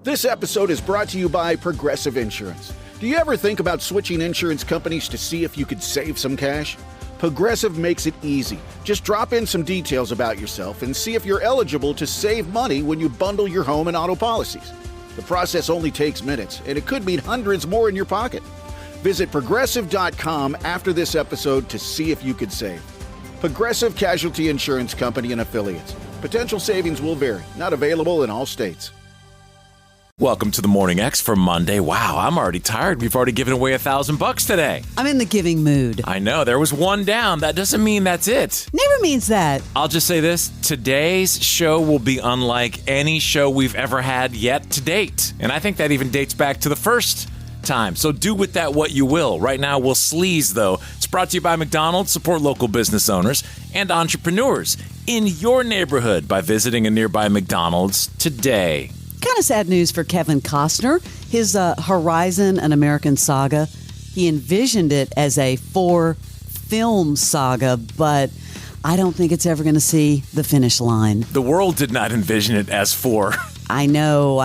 This episode is brought to you by Progressive Insurance. Do you ever think about switching insurance companies to see if you could save some cash? Progressive makes it easy. Just drop in some details about yourself and see if you're eligible to save money when you bundle your home and auto policies. The process only takes minutes, and it could mean hundreds more in your pocket. Visit Progressive.com after this episode to see if you could save. Progressive Casualty Insurance Company and Affiliates. Potential savings will vary. Not available in all states. Welcome to the Morning X for Monday. Wow, I'm already tired. We've already given away $1,000 today. I'm in the giving mood. I know. There was one down. That doesn't mean that's it. Never means that. I'll just say this. Today's show will be unlike any show we've ever had yet to date. And I think that even dates back to the first time. So do with that what you will. Right now, we'll sleaze, though. It's brought to you by McDonald's. Support local business owners and entrepreneurs in your neighborhood by visiting a nearby McDonald's today. Kind of sad news for Kevin Costner. His Horizon, an American Saga, he envisioned it as a 4-film saga, but I don't think it's ever going to see the finish line. The world did not envision it as 4. I know.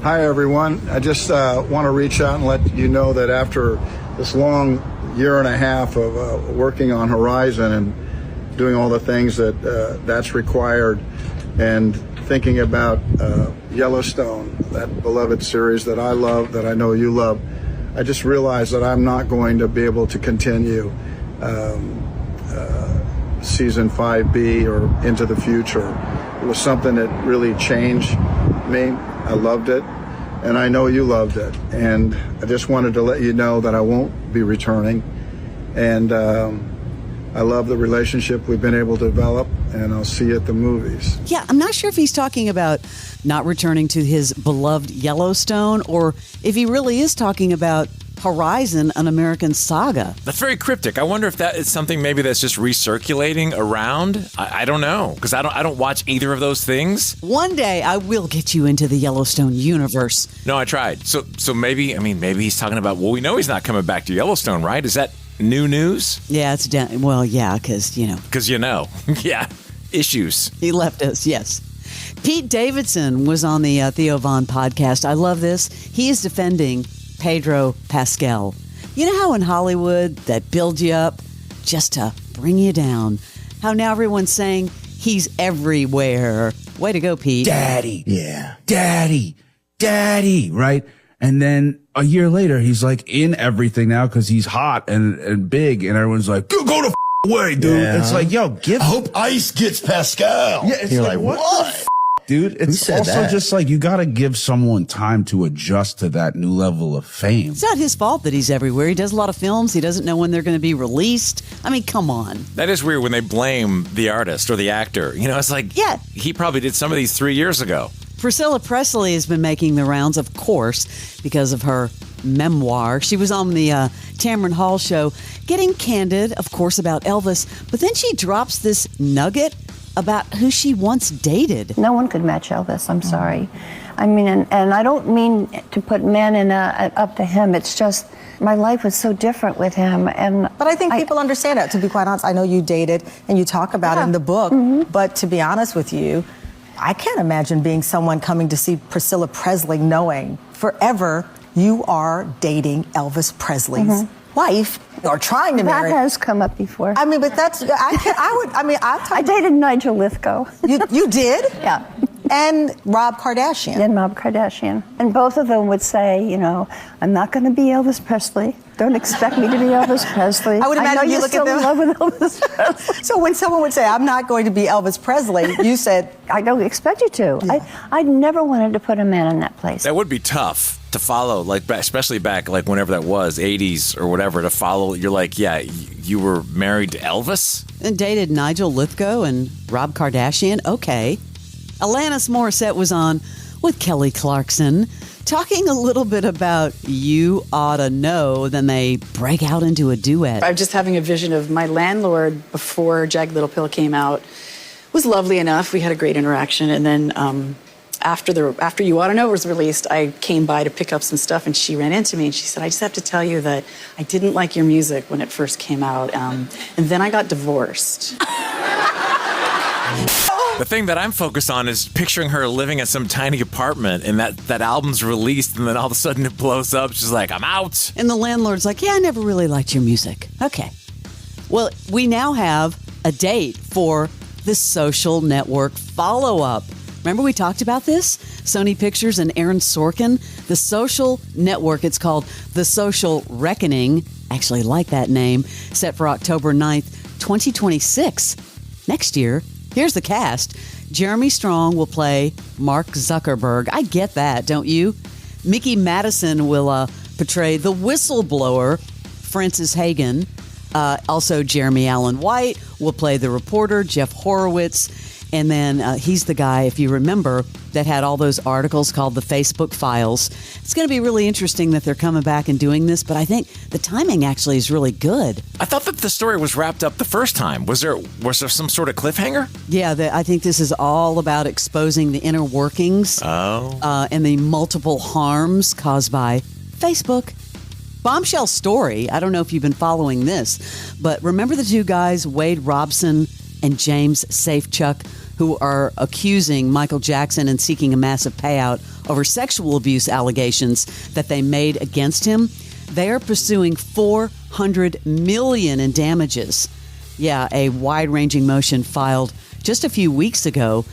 Hi, everyone. I just want to reach out and let you know that after this long year and a half of working on Horizon and doing all the things that's required and thinking about Yellowstone, that beloved series that I love, that I know you love, I just realized that I'm not going to be able to continue season 5B or into the future. It was something that really changed me. I loved it, and I know you loved it. And I just wanted to let you know that I won't be returning. And I love the relationship we've been able to develop, and I'll see you at the movies. Yeah, I'm not sure if he's talking about not returning to his beloved Yellowstone or if he really is talking about Horizon, an American Saga. That's very cryptic. I wonder if that is something maybe that's just recirculating around. I don't know, because I don't watch either of those things. One day I will get you into the Yellowstone universe. No, I tried. So maybe he's talking about, well, we know he's not coming back to Yellowstone, right? Is that new news? Yeah, it's down. Well, yeah, because, you know. Because, yeah, issues. He left us, yes. Pete Davidson was on the Theo Von podcast. I love this. He is defending Pedro Pascal. You know how in Hollywood that builds you up just to bring you down? How now everyone's saying he's everywhere. Way to go, Pete. Daddy. Yeah. Daddy. Right? And then a year later, he's like in everything now because he's hot and big, and everyone's like, go the away, dude. Yeah. It's like, yo, I hope Ice gets Pascal. Yeah, it's like what? Dude, it's also just like you got to give someone time to adjust to that new level of fame. It's not his fault that he's everywhere. He does a lot of films. He doesn't know when they're going to be released. I mean, come on. That is weird when they blame the artist or the actor. You know, it's like, yeah, he probably did some of these 3 years ago. Priscilla Presley has been making the rounds, of course, because of her memoir. She was on the Tamron Hall show getting candid, of course, about Elvis. But then she drops this nugget about who she once dated. No one could match Elvis. I'm sorry. I mean, and I don't mean to put men in up to him. It's just my life was so different with him. But I think people understand that, to be quite honest. I know you dated and you talk about it in the book. Mm-hmm. But to be honest with you, I can't imagine being someone coming to see Priscilla Presley knowing forever you are dating Elvis Presley's wife or trying to marry. That has come up before. I mean, but that's, I dated Nigel Lithgow. You did? Yeah. And Rob Kardashian. And Rob Kardashian. And both of them would say, you know, I'm not going to be Elvis Presley. Don't expect me to be Elvis Presley. I would imagine you look at them. in love with Elvis Presley. So when someone would say, I'm not going to be Elvis Presley, you said, I don't expect you to. Yeah. I never wanted to put a man in that place. That would be tough to follow, like especially back like whenever that was, 80s or whatever, to follow. You're like, yeah, you were married to Elvis? And dated Nigel Lithgow and Rob Kardashian? Okay. Alanis Morissette was on with Kelly Clarkson, talking a little bit about You Oughta Know. Then they break out into a duet. I'm just having a vision of my landlord before Jagged Little Pill came out. Was lovely enough. We had a great interaction. And then after You Oughta Know was released, I came by to pick up some stuff, and she ran into me and she said, I just have to tell you that I didn't like your music when it first came out. And then I got divorced. The thing that I'm focused on is picturing her living in some tiny apartment, and that album's released, and then all of a sudden it blows up. She's like, I'm out. And the landlord's like, yeah, I never really liked your music. Okay. Well, we now have a date for the Social Network follow-up. Remember we talked about this? Sony Pictures and Aaron Sorkin. The Social Network, it's called The Social Reckoning. Actually like that name. Set for October 9th, 2026. Next year. Here's the cast. Jeremy Strong will play Mark Zuckerberg. I get that, don't you? Mickey Madison will portray the whistleblower, Francis Hagen. Also, Jeremy Allen White will play the reporter, Jeff Horowitz. And then he's the guy, if you remember, that had all those articles called the Facebook Files. It's going to be really interesting that they're coming back and doing this, but I think the timing actually is really good. I thought that the story was wrapped up the first time. Was there some sort of cliffhanger? Yeah, I think this is all about exposing the inner workings and the multiple harms caused by Facebook. Bombshell story. I don't know if you've been following this, but remember the two guys, Wade Robson and James Safechuck, who are accusing Michael Jackson and seeking a massive payout over sexual abuse allegations that they made against him. They are pursuing $400 million in damages. Yeah, a wide-ranging motion filed just a few weeks ago.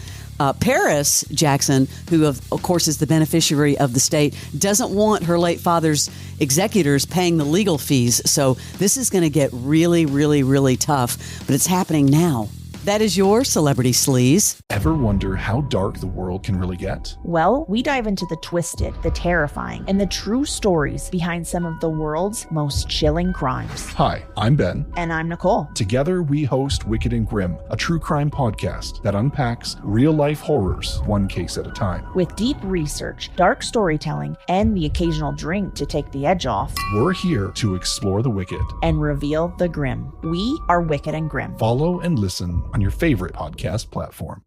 Paris Jackson, who of course is the beneficiary of the estate, doesn't want her late father's executors paying the legal fees. So this is going to get really, really, really tough. But it's happening now. That is your Celebrity Sleaze. Ever wonder how dark the world can really get? Well, we dive into the twisted, the terrifying, and the true stories behind some of the world's most chilling crimes. Hi, I'm Ben. And I'm Nicole. Together, we host Wicked and Grim, a true crime podcast that unpacks real-life horrors one case at a time. With deep research, dark storytelling, and the occasional drink to take the edge off, we're here to explore the wicked and reveal the grim. We are Wicked and Grim. Follow and listen on your favorite podcast platform.